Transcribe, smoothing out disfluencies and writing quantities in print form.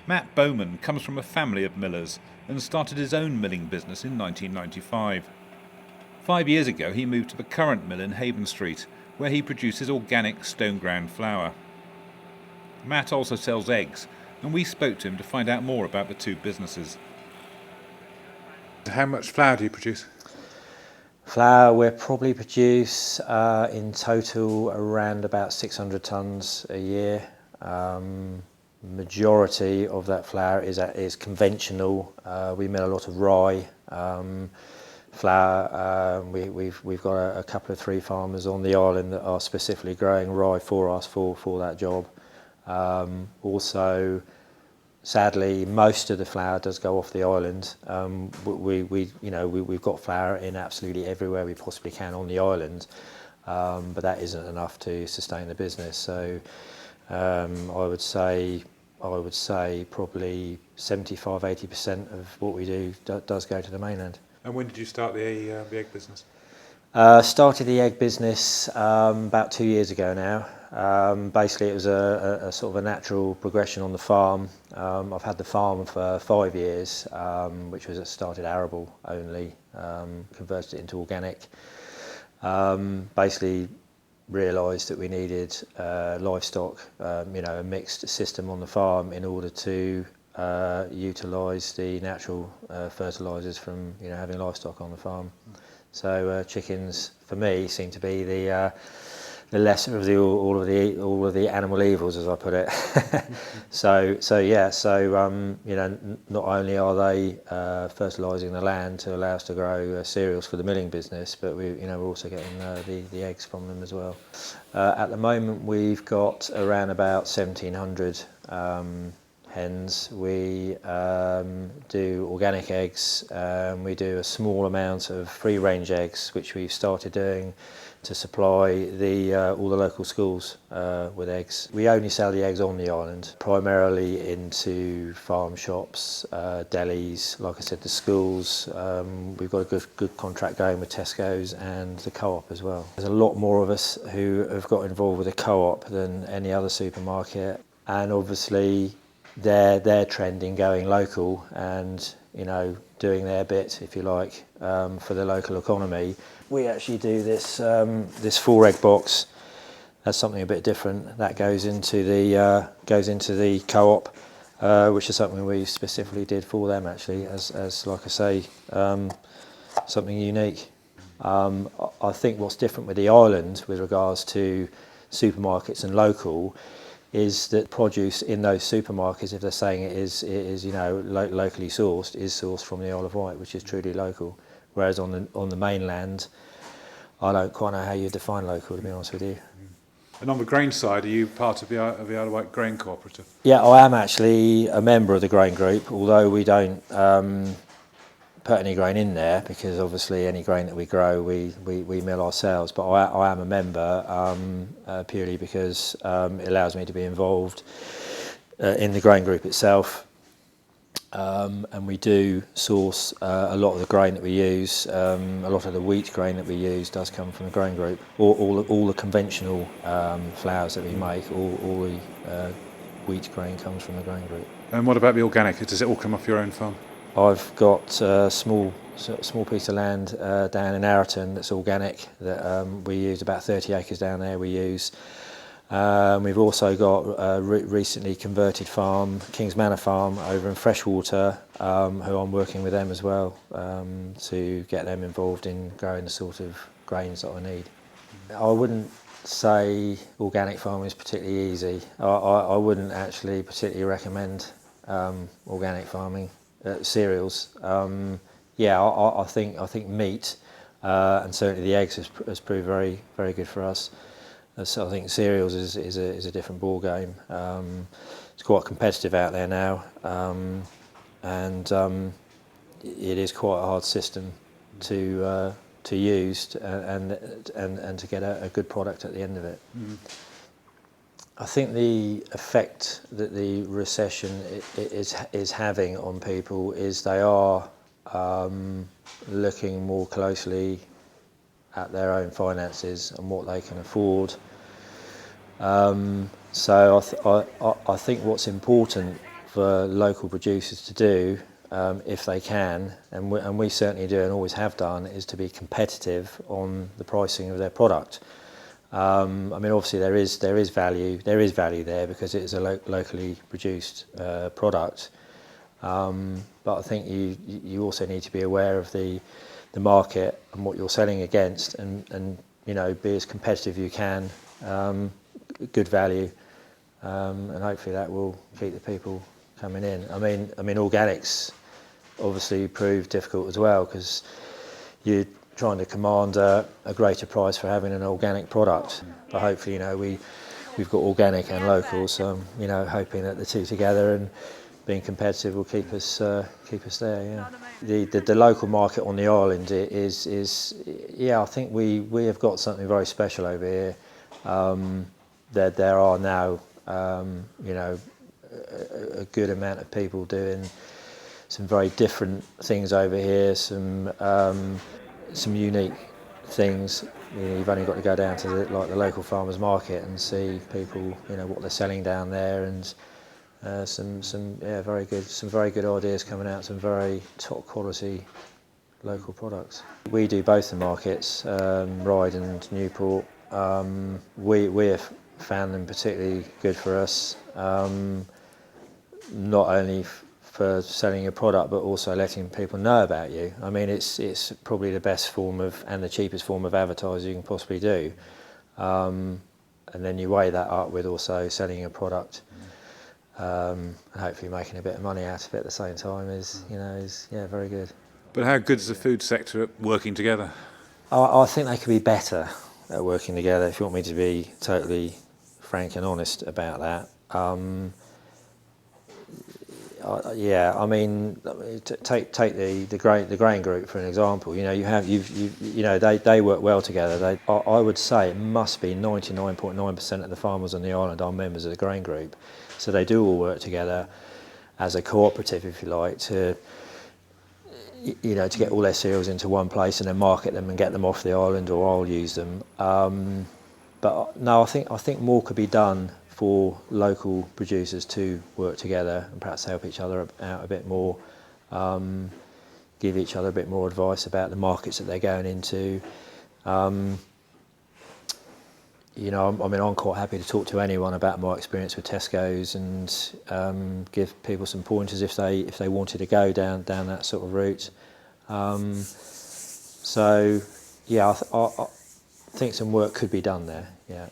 Matt Bowman comes from a family of millers and started his own milling business in 1995. 5 years ago he moved to the current mill in Haven Street, where he produces organic Stoneground flour. Matt also sells eggs, and we spoke to him to find out more about the two businesses. How much flour do you produce? Flour we probably produce in total around about 600 tonnes a year. Majority of that flour is conventional. We mill a lot of rye flour. We've got a couple of 3 farmers on the island that are specifically growing rye for us for that job. Also, sadly, most of the flour does go off the island. We've got flour in absolutely everywhere we possibly can on the island, but that isn't enough to sustain the business. So I would say probably 75–80% of what we do does go to the mainland. And when did you start the egg business? Started the egg business about 2 years ago now. Basically, it was a sort of a natural progression on the farm. I've had the farm for 5 years, which was started arable only, converted it into organic. Basically, realised that we needed livestock, a mixed system on the farm in order to utilise the natural fertilisers from having livestock on the farm. So chickens, for me, seem to be the lesser of all of the animal evils, as I put it. Not only are they fertilising the land to allow us to grow cereals for the milling business, but we're also getting the eggs from them as well. At the moment, we've got around about 1,700 hens. We do organic eggs. We do a small amount of free-range eggs, which we've started doing to supply all the local schools with eggs. We only sell the eggs on the island, primarily into farm shops, delis, like I said, the schools. We've got a good contract going with Tesco's and the co-op as well. There's a lot more of us who have got involved with the co-op than any other supermarket, and obviously they're trending going local and doing their bit, if you like, for the local economy. We actually do this 4-egg box. That's something a bit different. That goes into the co-op, which is something we specifically did for them, actually, as like I say, something unique. I think what's different with the island with regards to supermarkets and local is that produce in those supermarkets, if they're saying it is locally sourced, is sourced from the Isle of Wight, which is truly local. Whereas on the mainland, I don't quite know how you define local, to be honest with you. And on the grain side, are you part of the Isle of Wight Grain Cooperative? Yeah, I am actually a member of the grain group, although we don't put any grain in there, because obviously any grain that we grow we mill ourselves. But I am a member purely because it allows me to be involved in the grain group itself. And we do source a lot of the grain that we use. A lot of the wheat grain that we use does come from the grain group. All the conventional flours that we make, all the wheat grain comes from the grain group. And what about the organic? Does it all come off your own farm? I've got a small piece of land down in Arraton that's organic, that we use, about 30 acres down there we use. We've also got a recently converted farm, Kings Manor Farm, over in Freshwater, who I'm working with them as well, to get them involved in growing the sort of grains that I need. I wouldn't say organic farming is particularly easy. I wouldn't actually particularly recommend organic farming. Cereals, I think meat and certainly the eggs has proved very, very good for us. So I think cereals is a different ball game. It's quite competitive out there now, and it is quite a hard system to use and to get a good product at the end of it. Mm. I think the effect that the recession is having on people is they are looking more closely at their own finances and what they can afford. So I think what's important for local producers to do, if they can, and we certainly do and always have done, is to be competitive on the pricing of their product. I mean, obviously there is value there because it is a locally produced product. But I think you also need to be aware of the market and what you're selling against, and you know, be as competitive as you can, good value, and hopefully that will keep the people coming in. I mean organics obviously prove difficult as well, because you're trying to command a greater price for having an organic product. But hopefully, you know, we've got organic and local, so you know, hoping that the two together and being competitive will keep us there. Yeah. The local market on the island is yeah, I think we have got something very special over here. There are now you know, a good amount of people doing some very different things over here, some unique things. You know, you've only got to go down to the local farmers market and see people, you know, what they're selling down there, and some very good ideas coming out, some very top quality local products. We do both the markets, Ryde and Newport. We have found them particularly good for us, not only for selling your product, but also letting people know about you. I mean, it's probably the best form of, and the cheapest form of advertising you can possibly do. And then you weigh that up with also selling your product, and hopefully making a bit of money out of it at the same time is yeah, very good. But how good is the food sector at working together? I think they could be better at working together, if you want me to be totally frank and honest about that. Yeah, I mean, take the grain group for an example. You know, you know, they work well together. I would say it must be 99.9% of the farmers on the island are members of the grain group, so they do all work together as a cooperative, if you like, to, you know, to get all their cereals into one place and then market them and get them off the island, or I'll use them. But no, I think more could be done for local producers to work together and perhaps help each other out a bit more, give each other a bit more advice about the markets that they're going into. You know, I mean, I'm quite happy to talk to anyone about my experience with Tesco's and give people some pointers if they wanted to go down that sort of route. So yeah, I think some work could be done there. Yeah.